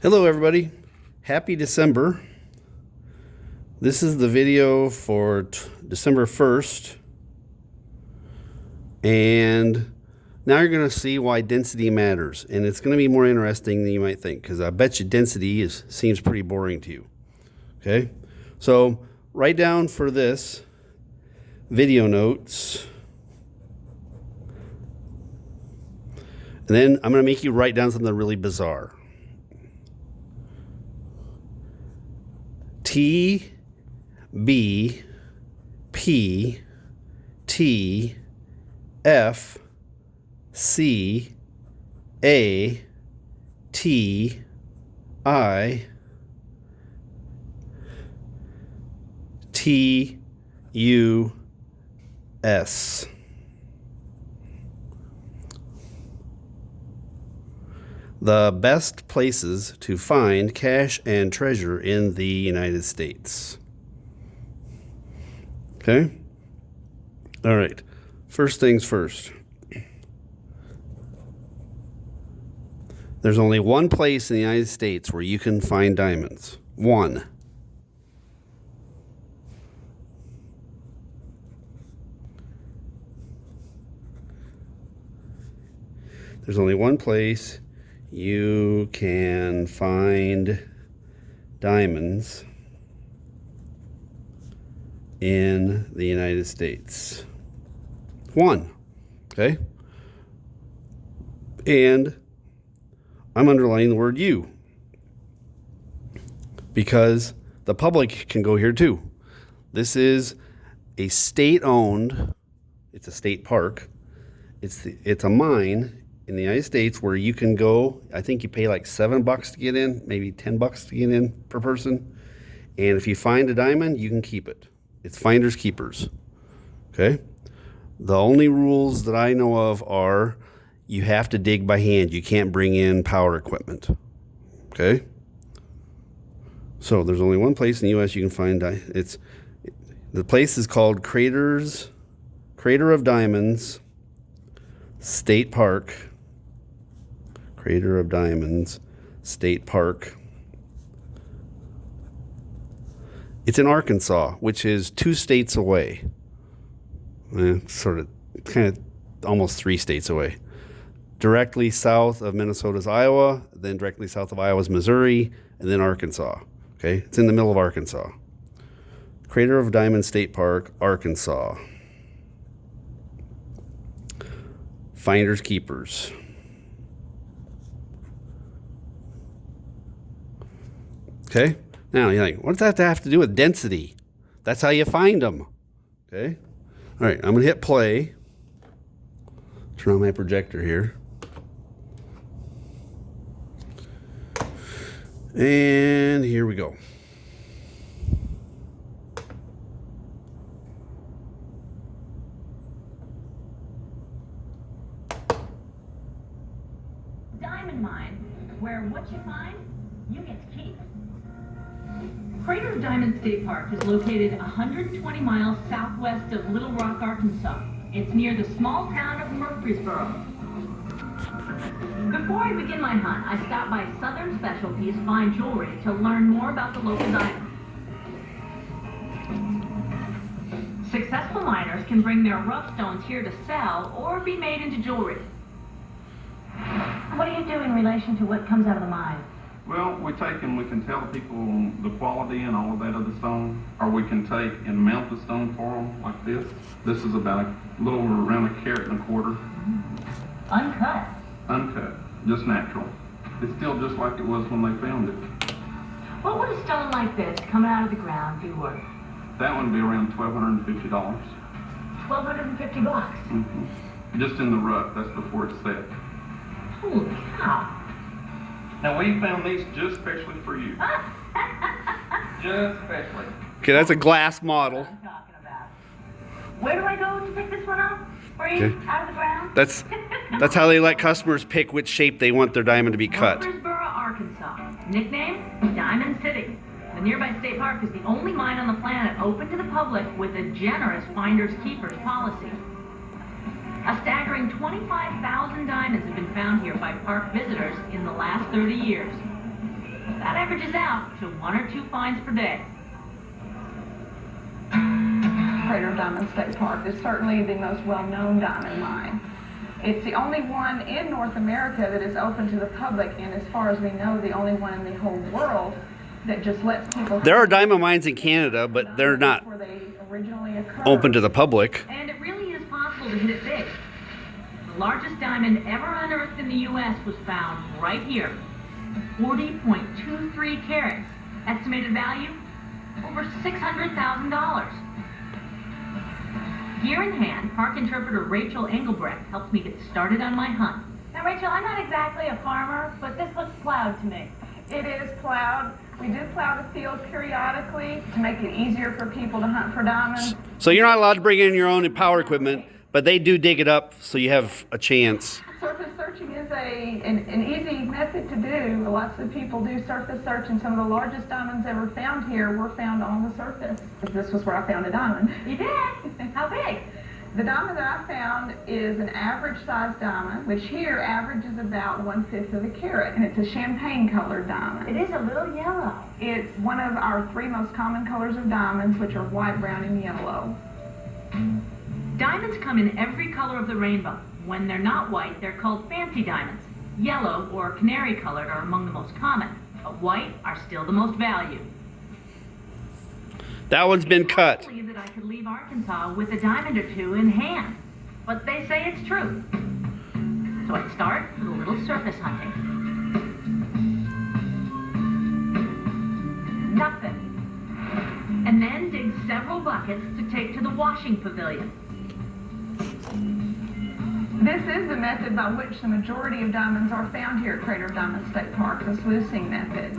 Hello everybody, happy December. This is the video for December 1st, and now you're going to see why density matters, and it's going to be more interesting than you might think, because I bet you density seems pretty boring to you. Okay, so write down for this video notes, and then I'm going to make you write down something really bizarre. T, B, P, T, F, C, A, T, I, T, U, S. The best places to find cash and treasure in the United States. Okay? All right. First things first. There's only one place in the United States where you can find diamonds. One. There's only one place you can find diamonds in the United States. One. Okay? And I'm underlining the word you, because the public can go here too. This is a state-owned, it's a state park. It's a mine in the United States where you can go. I think you pay like $7 to get in, maybe $10 to get in per person. And if you find a diamond, you can keep it. It's finders keepers. Okay? The only rules that I know of are you have to dig by hand. You can't bring in power equipment. Okay? So there's only one place in the U.S. you can find the place is called Crater of Diamonds State Park. Crater of Diamonds State Park. It's in Arkansas, which is 2 states away. Kind of almost 3 states away. Directly south of Minnesota's Iowa, then directly south of Iowa's Missouri, and then Arkansas. Okay, it's in the middle of Arkansas. Crater of Diamonds State Park, Arkansas. Finders keepers. Okay, now you're like, what does that have to do with density? That's how you find them. Okay, all right, I'm gonna hit play. Turn on my projector here. And here we go. Diamond mine, where what you find, you get to keep. Crater of Diamond State Park is located 120 miles southwest of Little Rock, Arkansas. It's near the small town of Murfreesboro. Before I begin my hunt, I stopped by Southern Specialties Fine Jewelry to learn more about the local diamond. Successful miners can bring their rough stones here to sell or be made into jewelry. What do you do in relation to what comes out of the mine? Well, we can tell people the quality and all of that of the stone, or we can take and mount the stone for them like this. This is about a little around 1.25 carats. Uncut. Uncut, just natural. It's still just like it was when they found it. What would a stone like this coming out of the ground be worth? That one would be around $1,250. $1,250. Mm-hmm. Just in the rough, that's before it's set. Holy cow. Now we found these just specially for you. Just specially. Okay, that's a glass model. What I'm talking about. Where do I go to pick this one up? Free? Okay. Out of the ground? That's how they let customers pick which shape they want their diamond to be cut. Murfreesboro, Arkansas. Nickname? Diamond City. The nearby state park is the only mine on the planet open to the public with a generous finders keepers policy. A staggering 25,000 diamonds have been found here by park visitors in the last 30 years. That averages out to 1 or 2 finds per day. Crater Diamond State Park is certainly the most well-known diamond mine. It's the only one in North America that is open to the public, and as far as we know, the only one in the whole world that just lets people... There are diamond mines in Canada, but they're not where they originally occurred. open to the public. And it really is possible to hit it big. The largest diamond ever unearthed in the U.S. was found right here. 40.23 carats. Estimated value? Over $600,000. Here in hand, park interpreter Rachel Engelbrecht helps me get started on my hunt. Now, Rachel, I'm not exactly a farmer, but this looks plowed to me. It is plowed. We do plow the field periodically to make it easier for people to hunt for diamonds. So you're not allowed to bring in your own power equipment, but they do dig it up so you have a chance. Surface searching is an easy method to do. Lots of people do surface search, and some of the largest diamonds ever found here were found on the surface. This was where I found a diamond. You did? How big? The diamond that I found is an average sized diamond, which here averages about 1/5 of a carat, and it's a champagne colored diamond. It is a little yellow. It's one of our 3 most common colors of diamonds, which are white, brown, and yellow. Diamonds come in every color of the rainbow. When they're not white, they're called fancy diamonds. Yellow or canary colored are among the most common, but white are still the most valued. That one's been cut. I believe that I could leave Arkansas with a diamond or 2 in hand, but they say it's true. So I start with a little surface hunting. Nothing. And then dig several buckets to take to the washing pavilion. This is the method by which the majority of diamonds are found here at Crater Diamond State Park, the sluicing method.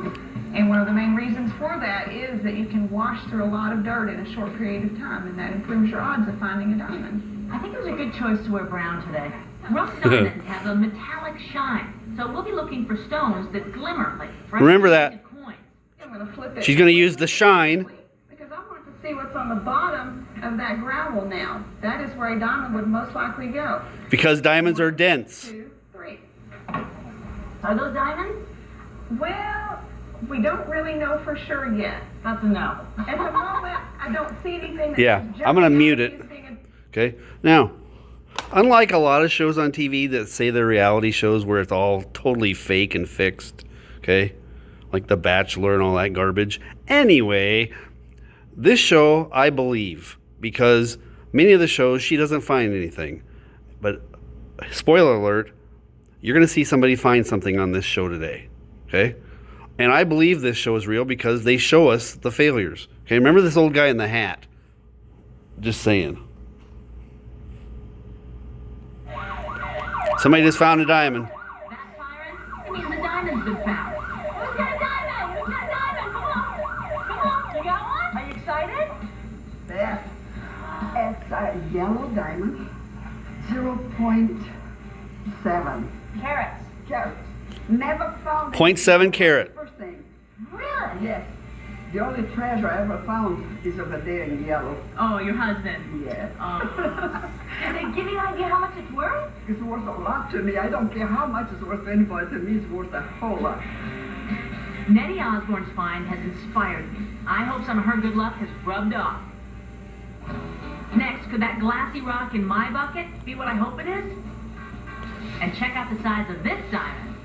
And one of the main reasons for that is that you can wash through a lot of dirt in a short period of time, and that improves your odds of finding a diamond. I think it was a good choice to wear brown today. Rough diamonds have a metallic shine, so we'll be looking for stones that glimmer like fresh Remember that. minted coins. I'm going to flip it. She's going to use the shine. Because I want to see what's on the bottom of that gravel now. That is where a diamond would most likely go. Because diamonds are dense. 2, 3. Are those diamonds? Well, we don't really know for sure yet. That's a no. At the moment, I don't see anything that Yeah, is I'm gonna jumping mute out it. as being Okay. Now, unlike a lot of shows on TV that say they're reality shows where it's all totally fake and fixed, okay, like The Bachelor and all that garbage. Anyway, this show I believe, because many of the shows she doesn't find anything. But spoiler alert, you're going to see somebody find something on this show today, okay? And I believe this show is real because they show us the failures. Okay, remember this old guy in the hat? Just saying. Somebody just found a diamond. That siren? It means the diamond's been found. Who's got a diamond? Who's got a diamond? Come on. Come on. You got one? Are you excited? There. It's a yellow diamond, 0.7 Carrots. carats. Never found it. 0.7 carat. First thing. Really? Yes. The only treasure I ever found is over there in yellow. Oh, your husband. Yes. Did they give you an idea how much it's worth? It's worth a lot to me. I don't care how much it's worth to anybody. To me, it's worth a whole lot. Nettie Osborne's find has inspired me. I hope some of her good luck has rubbed off. Next, could that glassy rock in my bucket be what I hope it is? And check out the size of this diamond.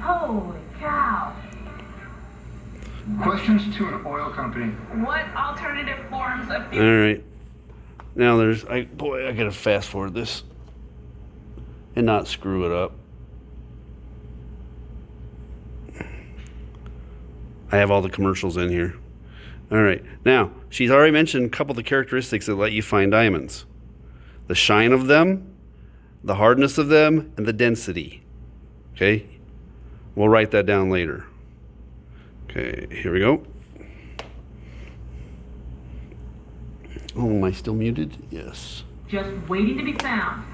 Holy cow. Questions to an oil company. What alternative forms of All right. Now I gotta fast forward this and not screw it up. I have all the commercials in here. All right. Now, she's already mentioned a couple of the characteristics that let you find diamonds. The shine of them, the hardness of them, and the density. Okay? We'll write that down later. Okay, here we go. Oh, am I still muted? Yes. Just waiting to be found.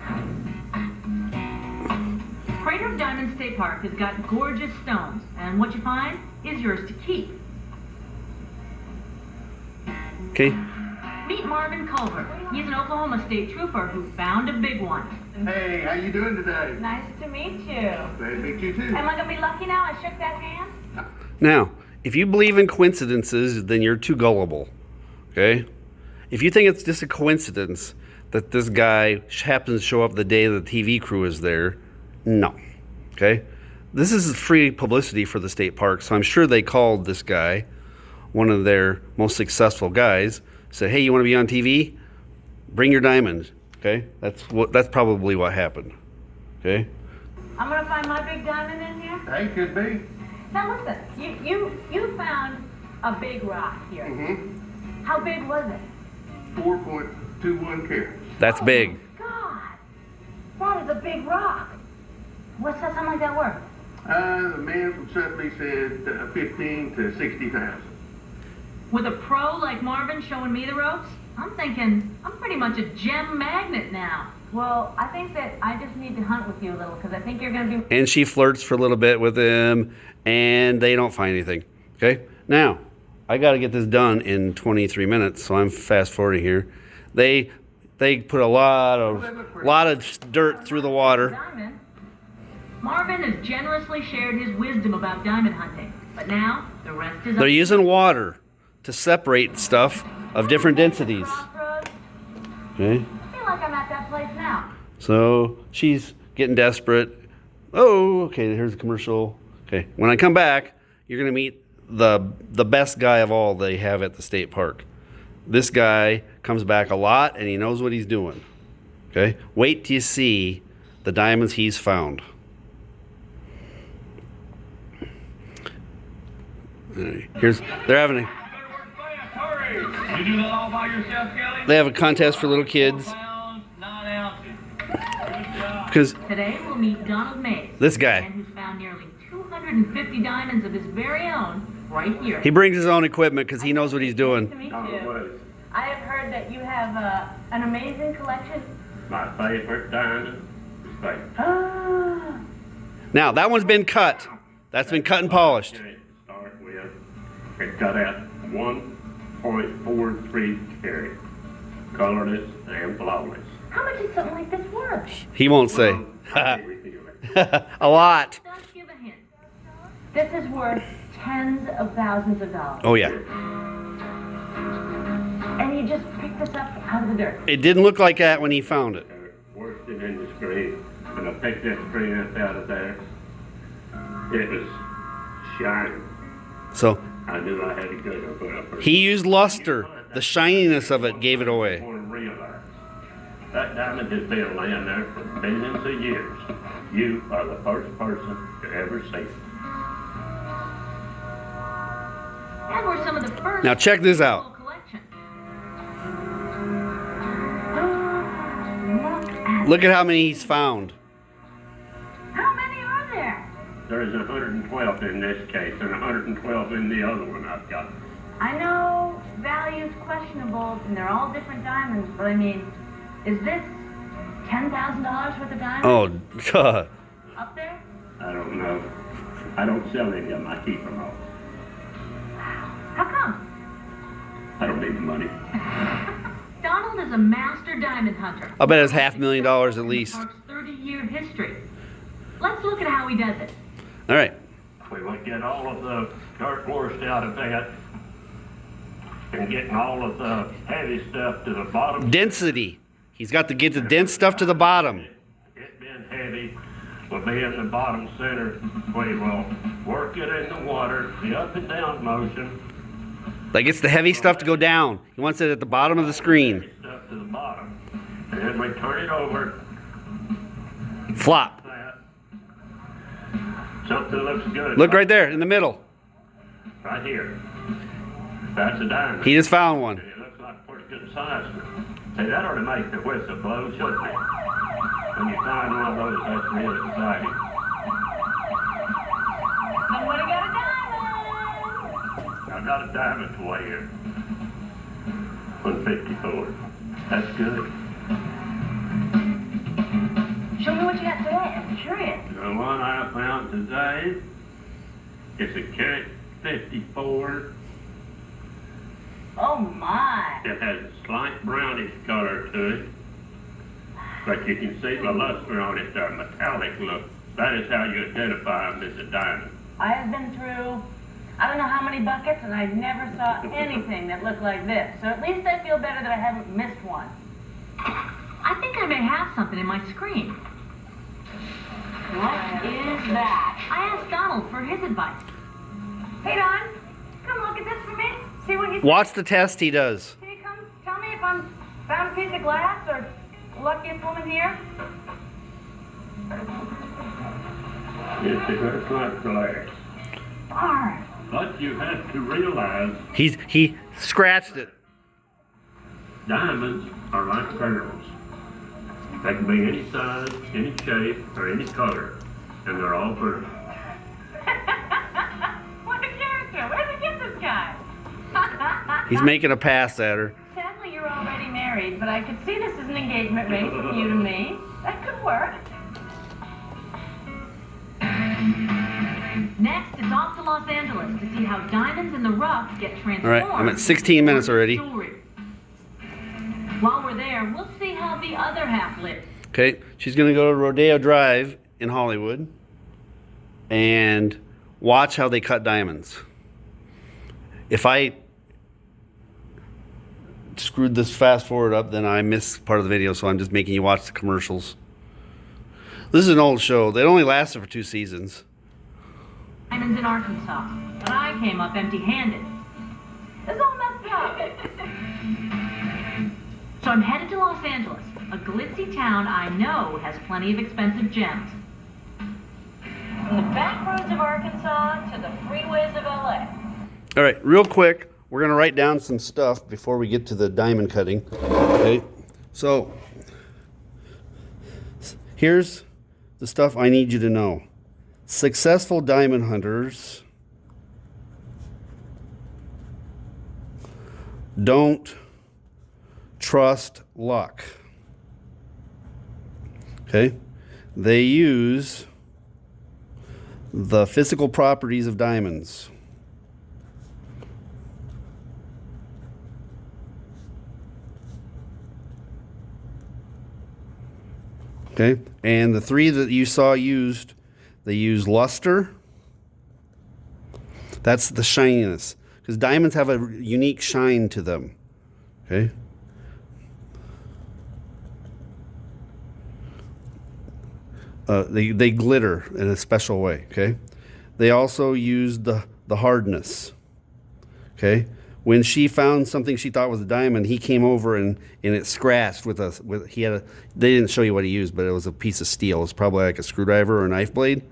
Crater of Diamond State Park has got gorgeous stones, and what you find is yours to keep. Okay. Meet Marvin Culver. He's an Oklahoma State trooper who found a big one. Hey, how you doing today? Nice to meet you. Glad to meet you too. Am I gonna be lucky now? I shook that hand. Now, if you believe in coincidences, then you're too gullible. Okay? If you think it's just a coincidence that this guy happens to show up the day the TV crew is there, no. Okay? This is free publicity for the state park, so I'm sure they called this guy, one of their most successful guys, said, "Hey, you want to be on TV? Bring your diamonds." Okay? That's probably what happened. Okay? I'm gonna find my big diamond in here. Hey, could be. Now listen, you found a big rock here. Mm-hmm. How big was it? 4.21 carats. That's big. God, that is a big rock. What's that, something like that worth? The man from Sutley said 15 to 60,000. With a pro like Marvin showing me the ropes, I'm thinking I'm pretty much a gem magnet now. Well, I think that I just need to hunt with you a little because I think you're going to be... And she flirts for a little bit with him, and they don't find anything. Okay? Now, I got to get this done in 23 minutes, so I'm fast forwarding here. They put a lot of dirt through the water. Diamond. Marvin has generously shared his wisdom about diamond hunting, but now the rest is... They're using water to separate stuff of different densities. Crossroads. Okay? I feel like I'm at that place now. So she's getting desperate. Oh, okay, here's a commercial. Okay, when I come back, you're going to meet the best guy of all they have at the state park. This guy comes back a lot, and he knows what he's doing. Okay? Wait till you see the diamonds he's found. All right, they're having a... You do that all by yourself, Kelly? They have a contest for little kids. 12 pounds, 9 ounces. Good job. Because Today we'll meet Donald Mays. This guy. A man who's found nearly 250 diamonds of his very own right here. he brings his own equipment because he knows what he's Nice doing. to meet you. I have heard that you have an amazing collection. My favorite diamond is fake. Ah. Now, that one's been cut. That's been cut and polished. To start with, it got at 1.43 carat, colorless and flawless. How much is something like this worth? He won't say. I can't reveal it. A lot. Let's give a hint. This is worth tens of thousands of dollars. Oh, yeah. And you just picked this up out of the dirt. It didn't look like that when he found it. Worked it in the screen, and I picked that screen up out of there. It was shining. So I knew I had a good one. he used luster. The shininess of it gave it away. Realize that diamond has been laying there for millions of years. You are the first person to ever see it. And we're some of the first. Now check this out. Collection. Look at how many he's found. How many are there? There's 112 in this case and 112 in the other one I've got. I know value's questionable and they're all different diamonds, but I mean, is this $10,000 worth of diamonds? Oh, Up there? I don't know. I don't sell any of them. I keep them all. How come? I don't need the money. Donald is a master diamond hunter. I bet it's $500,000 at least. Park's 30-year history. Let's look at how he does it. All right. We would get all of the dirt washed out of that and getting all of the heavy stuff to the bottom. Density. He's got to get the dense stuff to the bottom. It being heavy will be in the bottom center. We will work it in the water, the up and down motion. Like it's the heavy stuff to go down. He wants it at the bottom of the screen. Heavy stuff to the bottom. And then we turn it over. Flop. That. Something looks good. Look right there in the middle. Right here. That's a diamond. He just found one. And it looks like a pretty good size. Say, that ought to make the whistle blow, shouldn't it? When you find one of those, that's real exciting. Somebody got a diamond! I got a diamond for you. 154. That's good. Show me what you got today. I'm curious. The one I found today is a carat 54. Oh my! It has a slight brownish color to it, but you can see the luster on it, the metallic look. That is how you identify them as a diamond. I have been through I don't know how many buckets, and I never saw anything that looked like this. So at least I feel better that I haven't missed one. I think I may have something in my screen. What is that? I asked Donald for his advice. Hey, Don, come look at this for me. See what you see. Watch the test he does. Can you come tell me if I'm found a piece of glass or luckiest woman here? It looks like glass. Darn. But you have to realize He scratched it. diamonds are like pearls. They can be any size, any shape, or any color, and they're all pearls. What a character. Where did you get this guy? He's making a pass at her. Sadly, you're already married, but I could see this as an engagement ring from you to me. That could work. Next, it's off to Los Angeles to see how diamonds in the rough get transformed. All right, I'm at 16 minutes already. Jewelry. While we're there, we'll see how the other half lives. Okay, she's gonna go to Rodeo Drive in Hollywood and watch how they cut diamonds. If I screwed this fast forward up, then I missed part of the video, so I'm just making you watch the commercials. This is an old show. It only lasted for 2 seasons. Diamonds in Arkansas, but I came up empty-handed. It's all messed up. So I'm headed to Los Angeles, a glitzy town I know has plenty of expensive gems. From the back roads of Arkansas to the freeways of LA. All right, real quick, we're gonna write down some stuff before we get to the diamond cutting. Okay, so here's the stuff I need you to know. Successful diamond hunters don't trust luck. Okay? They use the physical properties of diamonds. Okay? And the 3 that you saw used, they use luster. That's the shininess. Because diamonds have a unique shine to them. Okay? They glitter in a special way. Okay? They also use the hardness. Okay? When she found something she thought was a diamond, he came over and it scratched with they didn't show you what he used, but it was a piece of steel. It's probably like a screwdriver or a knife blade.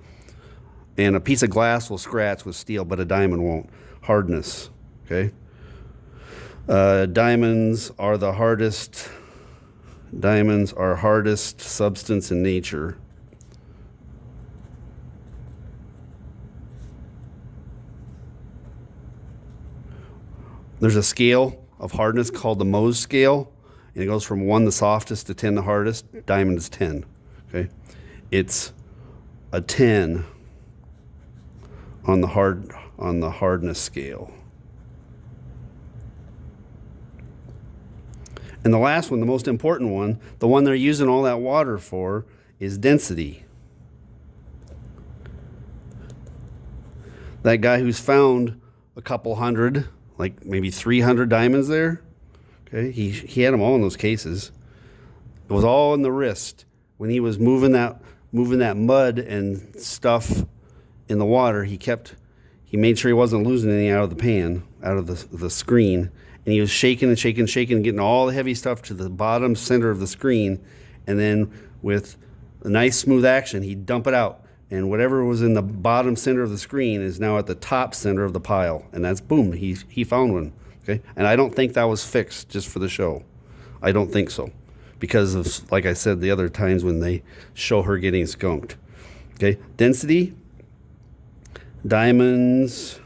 And a piece of glass will scratch with steel, but a diamond won't. Hardness, okay? Diamonds are hardest substance in nature. There's a scale of hardness called the Mohs scale, and it goes from 1 the softest to 10 the hardest. Diamond is 10. Okay, it's a 10 on the hardness scale. And the last one, the most important one, the one they're using all that water for, is density. That guy who's found a couple hundred, like maybe 300 diamonds there, okay, he had them all in those cases. It was all in the wrist. When he was moving that mud and stuff in the water, he made sure he wasn't losing any out of the pan, out of the screen. And he was shaking and shaking and shaking, getting all the heavy stuff to the bottom center of the screen. And then with a nice smooth action, he'd dump it out. And whatever was in the bottom center of the screen is now at the top center of the pile. And that's boom, he found one. Okay? And I don't think that was fixed just for the show. I don't think so. Because of, like I said, the other times when they show her getting skunked. Okay? Density. Diamonds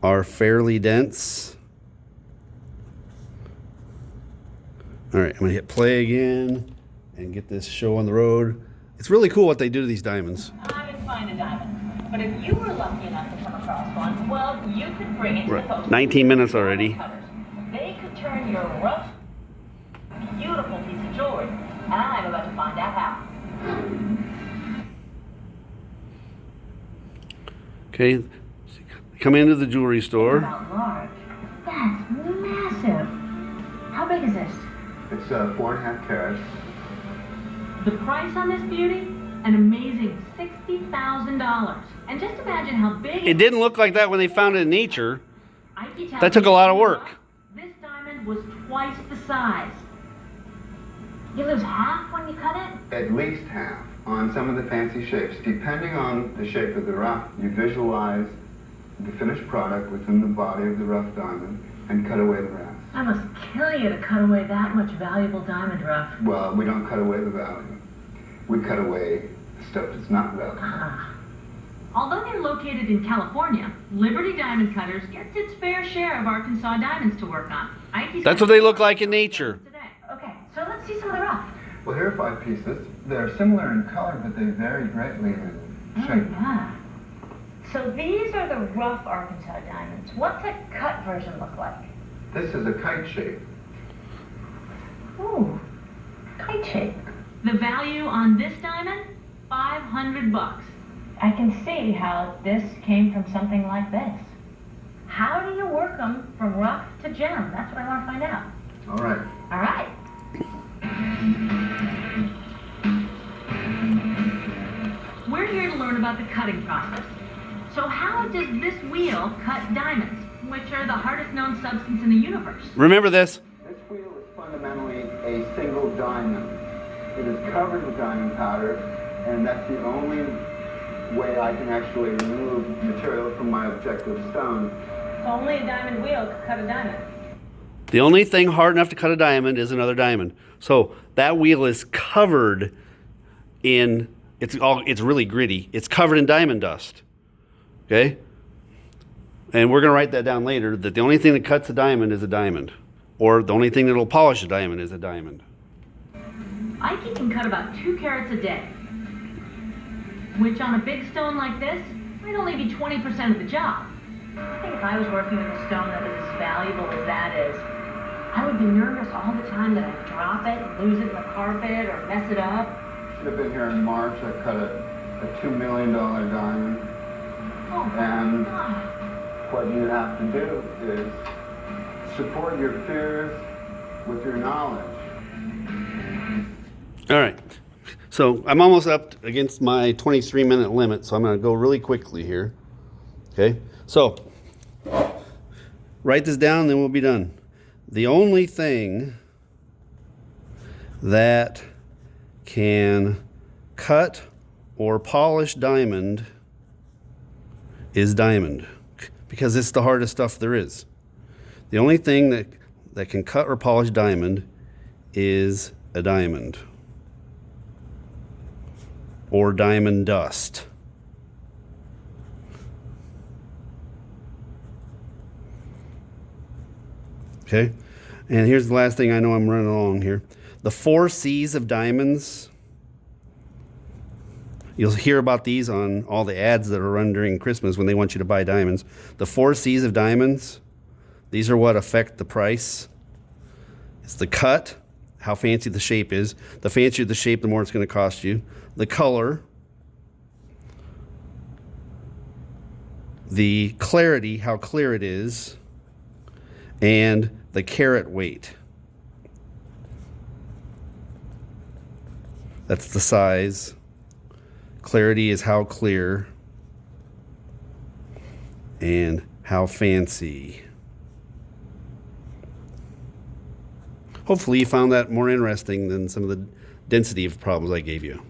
are fairly dense. All right, I'm gonna hit play again and get this show on the road. It's really cool what they do to these diamonds. I didn't find a diamond, but if you were lucky enough to come across one, well, you could bring it to the post. 19 minutes already. They could turn your rough, beautiful piece of jewelry, and I'm about to find out how. Okay, so come into the jewelry store. About large. That's massive. How big is this? It's 4.5 carats. The price on this beauty? An amazing $60,000. And just imagine how big It didn't look like that when they found it in nature. Ike tells That took me a lot of work. This diamond was twice the size. You lose half when you cut it? At least half on some of the fancy shapes. Depending on the shape of the rough, you visualize the finished product within the body of the rough diamond and cut away the rest. I must kill you to cut away that much valuable diamond rough. Well, we don't cut away the value. We cut away the stuff that's not valuable. Although they're located in California, Liberty Diamond Cutters gets its fair share of Arkansas diamonds to work on. Ike's That's what they look like in nature. today. Okay, so let's see some of the rough. Well, here are 5 pieces. They're similar in color, but they vary greatly in shape. Yeah. So these are the rough Arkansas diamonds. What's a cut version look like? This is a kite shape. Ooh, kite shape. The value on this diamond? $500. I can see how this came from something like this. How do you work them from rough to gem? That's what I want to find out. All right. All right. We're here to learn about the cutting process. So how does this wheel cut diamonds, which are the hardest known substance in the universe? Remember this. This wheel is fundamentally a single diamond. It is covered with diamond powder, and that's the only way I can actually remove material from my objective stone. Only a diamond wheel could cut a diamond. The only thing hard enough to cut a diamond is another diamond. So that wheel is covered in, it's really gritty. It's covered in diamond dust. Okay? And we're going to write that down later, that the only thing that cuts a diamond is a diamond. Or the only thing that will polish a diamond is a diamond. Ike can cut about 2 carats a day, which on a big stone like this might only be 20% of the job. I think if I was working with a stone that is as valuable as that is, I would be nervous all the time that I'd drop it, lose it in the carpet, or mess it up. Should have been here in March. I cut a $2 million diamond. Oh, And God. what you have to do is support your fears with your knowledge. All right. So I'm almost up against my 23-minute limit, so I'm going to go really quickly here. Okay? So write this down, then we'll be done. The only thing that can cut or polish diamond is diamond, because it's the hardest stuff there is. The only thing that can cut or polish diamond is a diamond or diamond dust. Okay? And here's the last thing. I know I'm running along here. The 4 C's of diamonds. You'll hear about these on all the ads that are run during Christmas when they want you to buy diamonds. The 4 C's of diamonds, these are what affect the price. It's the cut, how fancy the shape is. The fancier the shape, the more it's going to cost you. The color. The clarity, how clear it is. And the carat weight. That's the size. Clarity is how clear. And how fancy. Hopefully you found that more interesting than some of the density of problems I gave you.